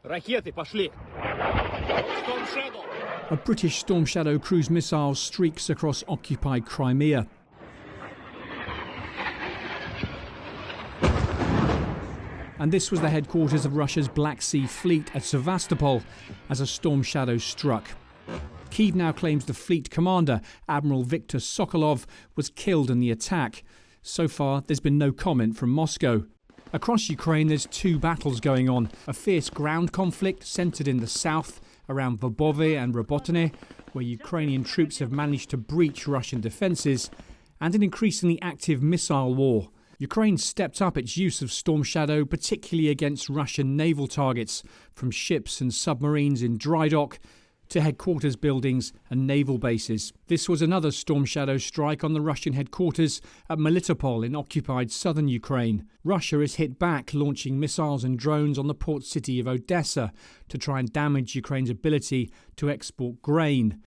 Ракеты пошли. Storm Shadow. A British Storm Shadow cruise missile streaks across occupied Crimea. And this was the headquarters of Russia's Black Sea Fleet at Sevastopol as a Storm Shadow struck. Kyiv now claims the fleet commander, Admiral Viktor Sokolov, was killed in the attack. So far, there's been no comment from Moscow. Across Ukraine, there's two battles going on. A fierce ground conflict centred in the south, around Verbove and Robotyne, where Ukrainian troops have managed to breach Russian defences, and an increasingly active missile war. Ukraine stepped up its use of Storm Shadow, particularly against Russian naval targets, from ships and submarines in dry dock to headquarters buildings and naval bases. This was another Storm Shadow strike on the Russian headquarters at Melitopol in occupied southern Ukraine. Russia has hit back, launching missiles and drones on the port city of Odessa to try and damage Ukraine's ability to export grain.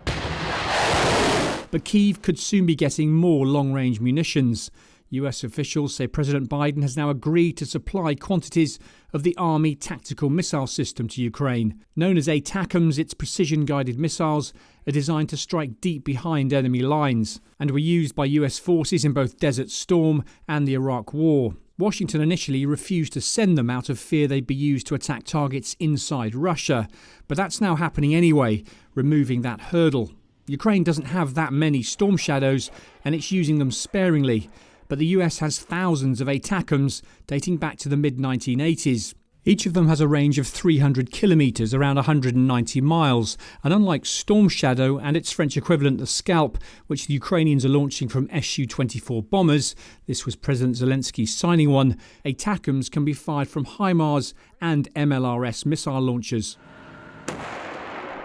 But Kyiv could soon be getting more long-range munitions. US officials say President Biden has now agreed to supply quantities of the Army tactical missile system to Ukraine. Known as ATACMS, its precision-guided missiles are designed to strike deep behind enemy lines and were used by US forces in both Desert Storm and the Iraq War. Washington initially refused to send them out of fear they'd be used to attack targets inside Russia, but that's now happening anyway, removing that hurdle. Ukraine doesn't have that many Storm Shadows, and it's using them sparingly. But the US has thousands of ATACMS dating back to the mid-1980s. Each of them has a range of 300 kilometres, around 190 miles, and unlike Storm Shadow and its French equivalent, the Scalp, which the Ukrainians are launching from Su-24 bombers, this was President Zelensky signing one, ATACMS can be fired from HIMARS and MLRS missile launchers.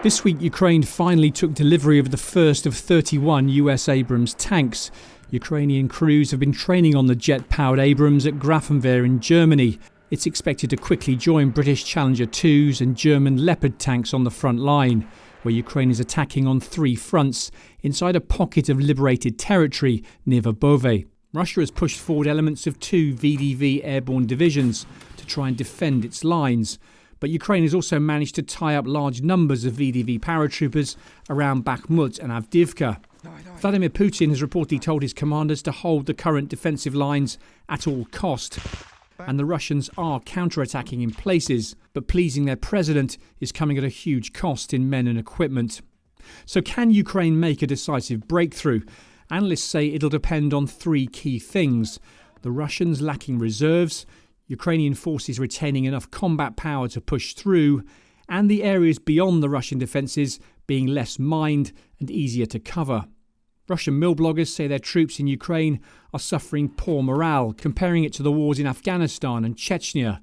This week, Ukraine finally took delivery of the first of 31 US Abrams tanks. Ukrainian crews have been training on the jet-powered Abrams at Grafenwehr in Germany. It's expected to quickly join British Challenger 2s and German Leopard tanks on the front line, where Ukraine is attacking on three fronts inside a pocket of liberated territory near Verbove. Russia has pushed forward elements of two VDV airborne divisions to try and defend its lines. But Ukraine has also managed to tie up large numbers of VDV paratroopers around Bakhmut and Avdiivka. Vladimir Putin has reportedly told his commanders to hold the current defensive lines at all cost. And the Russians are counterattacking in places, but pleasing their president is coming at a huge cost in men and equipment. So can Ukraine make a decisive breakthrough? Analysts say it'll depend on three key things: the Russians lacking reserves, Ukrainian forces retaining enough combat power to push through, and the areas beyond the Russian defences being less mined and easier to cover. Russian mill bloggers say their troops in Ukraine are suffering poor morale, comparing it to the wars in Afghanistan and Chechnya.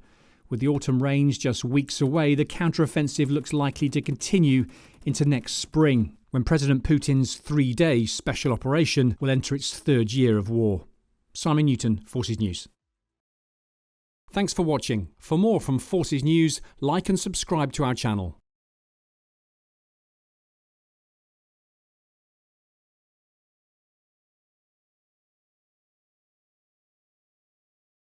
With the autumn rains just weeks away, the counteroffensive looks likely to continue into next spring, when President Putin's three-day special operation will enter its third year of war. Simon Newton, Forces News. Thanks for watching. For more from Forces News, like and subscribe to our channel.